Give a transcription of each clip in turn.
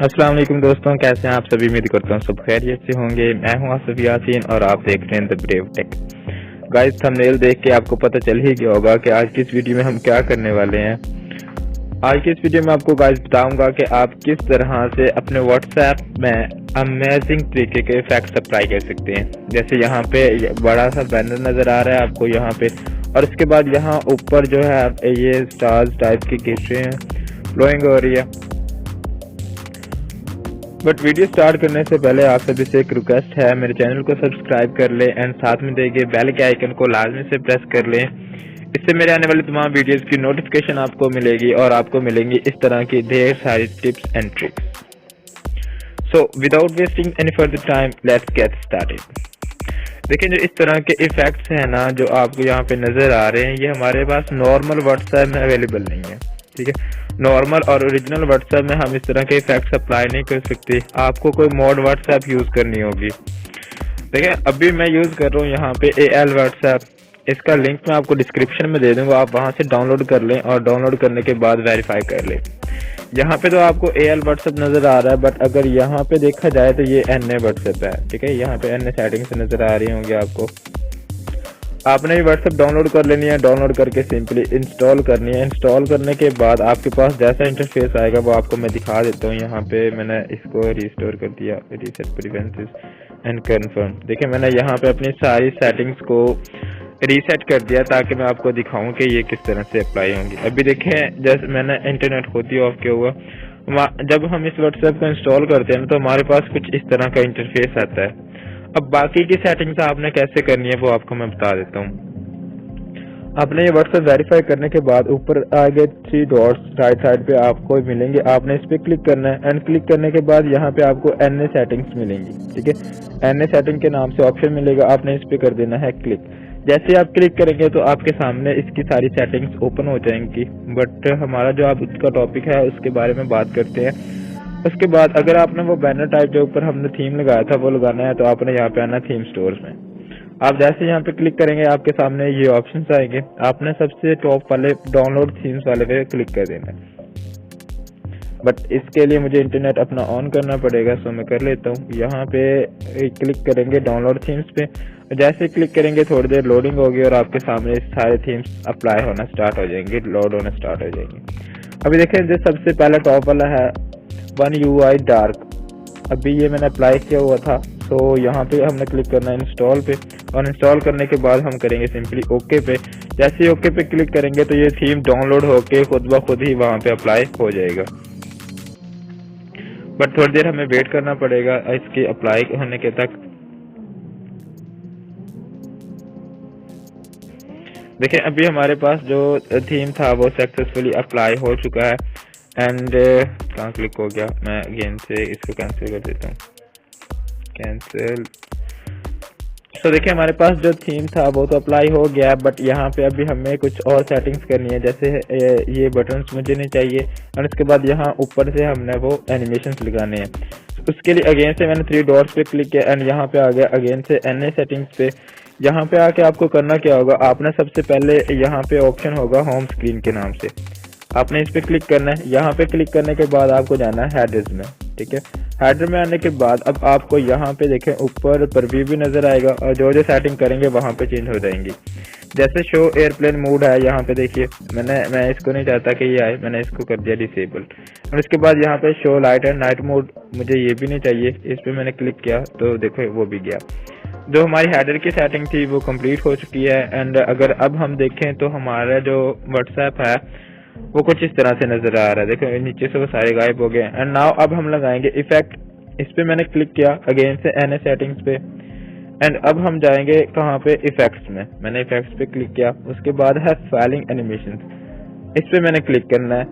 अस्सलाम वालेकुम दोस्तों, कैसे हैं आप सभी। उम्मीद करता हूँ सब खैरियत से होंगे। मैं हूँ आसिफ यासीन और आप देख रहे हैं the brave tech. Guys, thumbnail देख के आपको पता चल ही गया होगा कि आज की इस वीडियो में हम क्या करने वाले हैं। आज की इस वीडियो में आपको गाइस बताऊंगा कि आप किस तरह से अपने व्हाट्सएप में अमेजिंग तरीके के इफेक्ट्स अप्लाई कर सकते हैं। जैसे यहाँ पे बड़ा सा बैनर नजर आ रहा है आपको यहाँ पे, और उसके बाद यहाँ ऊपर जो है ये स्टार्स टाइप की गिफ्टें हैं, फ्लोइंग हो रही है। बट वीडियो स्टार्ट करने से पहले आप सभी से एक रिक्वेस्ट है, मेरे चैनल को सब्सक्राइब कर लें एंड साथ में देखे बेल के आइकन को लाजमी से प्रेस कर लें। इससे मेरे आने वाली तमाम वीडियोस की नोटिफिकेशन आपको मिलेगी और आपको मिलेंगी इस तरह की ढेर सारी tips and tricks. So without wasting any further time, let's get started. देखिए, जो इस तरह के इफेक्ट्स हैं ना जो आपको यहाँ पे नजर आ रहे हैं, ये हमारे पास नॉर्मल व्हाट्सएप में अवेलेबल नहीं है। ठीक है, नॉर्मल और ओरिजिनल व्हाट्सएप में हम इस तरह के इफेक्ट्स अप्लाई नहीं कर सकते। आपको कोई मॉड व्हाट्सएप यूज करनी होगी। देखिए, अभी मैं यूज कर रहा हूँ यहाँ पे AL व्हाट्सएप। इसका लिंक मैं आपको डिस्क्रिप्शन में दे दूंगा, आप वहां से डाउनलोड कर लें और डाउनलोड करने के बाद वेरीफाई कर लें। यहाँ पे तो आपको AL व्हाट्सएप नजर आ रहा है, बट अगर यहाँ पे देखा जाए तो ये NA व्हाट्सएप है। ठीक है, यहाँ पे NA सेटिंग्स नजर आ रही होंगी आपको। आपने भी व्हाट्सएप डाउनलोड कर लेनी है। डाउनलोड करके सिंपली इंस्टॉल करनी है। इंस्टॉल करने के बाद आपके पास जैसा इंटरफेस आएगा वो आपको मैं दिखा देता हूँ। यहाँ पे मैंने इसको रिस्टोर कर दिया, रीसेट प्रिफरेंसेस एंड कंफर्म। देखिए, मैंने यहाँ पे अपनी सारी सेटिंग्स को रीसेट कर दिया ताकि मैं आपको दिखाऊं कि ये किस तरह से अप्लाई होंगी। अभी देखें, जैसे मैंने इंटरनेट खुद ही ऑफ किया हुआ। जब हम इस व्हाट्सएप को इंस्टॉल करते हैं तो हमारे पास कुछ इस तरह का इंटरफेस आता है। अब बाकी की सेटिंग्स आपने कैसे करनी है वो आपको मैं बता देता हूँ। आपने ये व्हाट्सएप वेरीफाई करने के बाद ऊपर आगे 3 डॉट्स राइट साइड पे आपको मिलेंगे। आपने इस पे क्लिक करना है एंड क्लिक करने के बाद यहाँ पे आपको NA सेटिंग्स मिलेंगी। ठीक है, NA सेटिंग के नाम से ऑप्शन मिलेगा, आपने इस पे कर देना है क्लिक। जैसे आप क्लिक करेंगे तो आपके सामने इसकी सारी सेटिंग्स ओपन हो जाएंगी। बट हमारा जो आप उसका टॉपिक है उसके बारे में बात करते हैं। उसके बाद अगर आपने वो बैनर टाइप जो ऊपर हमने थीम लगाया था वो लगाना है तो आपने यहाँ पे आना थीम स्टोर्स में। आप जैसे यहाँ पे क्लिक करेंगे आपके सामने ये ऑप्शंस आएंगे। आपने सबसे टॉप वाले डाउनलोड थीम्स वाले पे क्लिक कर देना है। बट इसके लिए मुझे इंटरनेट अपना ऑन करना पड़ेगा, सो मैं कर लेता हूँ। यहाँ पे क्लिक करेंगे डाउनलोड थीम्स पे। जैसे क्लिक करेंगे थोड़ी देर लोडिंग होगी और आपके सामने सारे थीम्स अप्लाई होना स्टार्ट हो जाएंगे, लोड होना स्टार्ट हो जाएंगे। अभी देखें, जो सबसे पहला टॉप वाला है One UI डार्क, अभी ये मैंने अप्लाई किया हुआ था। तो यहाँ पे हमने क्लिक करना है इंस्टॉल पे, और इंस्टॉल करने के बाद हम करेंगे सिंपली ओके पे। जैसे ही ओके पे क्लिक करेंगे तो ये थीम डाउनलोड होके खुद ब खुद ही वहां पे अप्लाई हो जाएगा। बट थोड़ी देर हमें वेट करना पड़ेगा इसके अप्लाई होने के तक। देखिए, अभी हमारे पास जो थीम था वो सक्सेसफुली अप्लाई हो चुका है। एंड कहाँ क्लिक हो गया, मैं अगेन से इसको कैंसिल कर देता हूँ, कैंसिल। तो देखिए, हमारे पास जो थीम था वो तो अप्लाई हो गया, बट यहाँ पे अभी हमें कुछ और सेटिंग्स करनी है। जैसे ये बटन्स मुझे नहीं चाहिए, और उसके बाद यहाँ ऊपर से हमने वो एनिमेशंस लगाने हैं। उसके लिए अगेन से मैंने 3 डॉट्स पे क्लिक किया एंड यहाँ पे आ गया अगेन से NA सेटिंग्स पे। यहाँ पे आके आपको करना क्या होगा, आपने सबसे पहले यहाँ पे ऑप्शन होगा होम स्क्रीन के नाम से, आपने इस पे क्लिक करना है। यहाँ पे क्लिक करने के बाद आपको जाना है हेडर्स में। ठीक है, हेडर में आने के बाद अब आपको यहाँ पे देखें ऊपर प्रीव्यू भी नजर आएगा, और जो जो सेटिंग करेंगे वहाँ पे चेंज हो जाएंगी। जैसे शो एयरप्लेन मोड है, यहाँ पे देखिए मैं इसको नहीं चाहता कि ये आए, मैंने इसको कर दिया डिसेबल। और उसके बाद यहाँ पे show light and night mode, मुझे ये भी नहीं चाहिए, इस पे मैंने क्लिक किया तो देखो वो भी गया। जो हमारी हेडर की सेटिंग थी वो कंप्लीट हो चुकी है। एंड अगर अब हम देखें तो हमारा जो व्हाट्सएप है वो कुछ इस तरह से नजर आ रहा है। देखो, नीचे से वो सारे गायब हो गए। एंड नाउ अब हम लगाएंगे इफेक्ट। इस पे मैंने क्लिक किया अगेन से NA सेटिंग्स पे। एंड अब हम जाएंगे कहाँ पे, इफेक्ट्स में। मैंने इफेक्ट्स पे क्लिक किया, उसके बाद है फाइलिंग एनिमेशन, इस पे मैंने क्लिक करना है।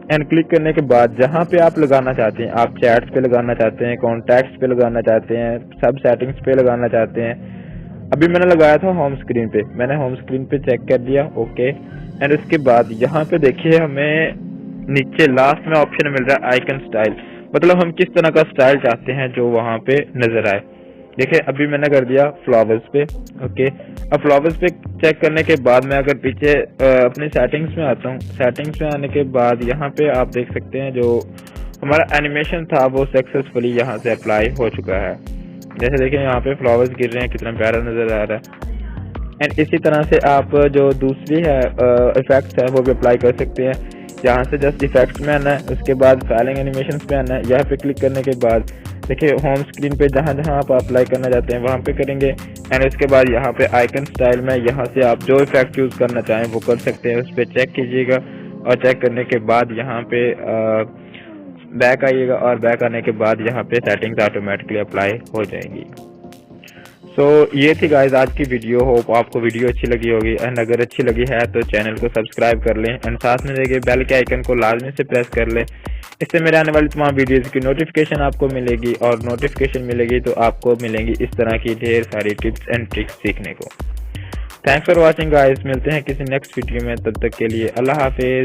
एंड क्लिक करने के बाद जहाँ पे आप लगाना चाहते हैं, आप चैट्स पे लगाना चाहते हैं, कॉन्टैक्ट्स पे लगाना चाहते हैं, सब सेटिंग्स पे लगाना चाहते हैं। अभी मैंने लगाया था होम स्क्रीन पे, मैंने होम स्क्रीन पे चेक कर दिया ओके। एंड उसके बाद यहाँ पे देखिए हमें नीचे लास्ट में ऑप्शन मिल रहा है आइकन स्टाइल, मतलब हम किस तरह का स्टाइल चाहते हैं जो वहां पे नजर आए। देखिए, अभी मैंने कर दिया फ्लावर्स पे ओके। अब फ्लावर्स पे चेक करने के बाद मैं अगर पीछे अपने सेटिंग्स में आता हूँ, सेटिंग्स में आने के बाद यहाँ पे आप देख सकते हैं जो हमारा एनिमेशन था वो सक्सेसफुली यहाँ से अप्लाई हो चुका है। जैसे देखें यहाँ पे फ्लावर्स गिर रहे हैं, कितना प्यारा नजर आ रहा है। एंड इसी तरह से आप जो दूसरी है इफेक्ट्स है वो भी अप्लाई कर सकते हैं। यहाँ से जस्ट इफेक्ट्स में आना है, उसके बाद फाइलिंग एनिमेशंस पे आना है। यहाँ पे क्लिक करने के बाद देखिए होम स्क्रीन पे जहाँ जहाँ आप अप्लाई करना चाहते हैं वहाँ पे करेंगे। एंड उसके बाद यहाँ पे आइकन स्टाइल में यहाँ से आप जो इफेक्ट यूज़ करना चाहें वो कर सकते हैं। उस पर चेक कीजिएगा और चेक करने के बाद यहाँ पे बैक आइएगा और बैक आने के बाद यहाँ पे सेटिंग्स ऑटोमेटिकली अप्लाई हो जाएंगी। सो ये थी गाइस आज की वीडियो। होप आपको वीडियो अच्छी लगी होगी। एंड अगर अच्छी लगी है तो चैनल को सब्सक्राइब कर लें एंड साथ में देखिए बेल के आइकन को लाजमी से प्रेस कर लें। इससे मेरे आने वाली तमाम वीडियोज़ की नोटिफिकेशन आपको मिलेगी और नोटिफिकेशन मिलेगी तो आपको मिलेंगी इस तरह की ढेर सारी टिप्स एंड ट्रिक्स सीखने को। थैंक्स फॉर वॉचिंग गाइस, मिलते हैं किसी नेक्स्ट वीडियो में, तब तक के लिए अल्लाह हाफिज।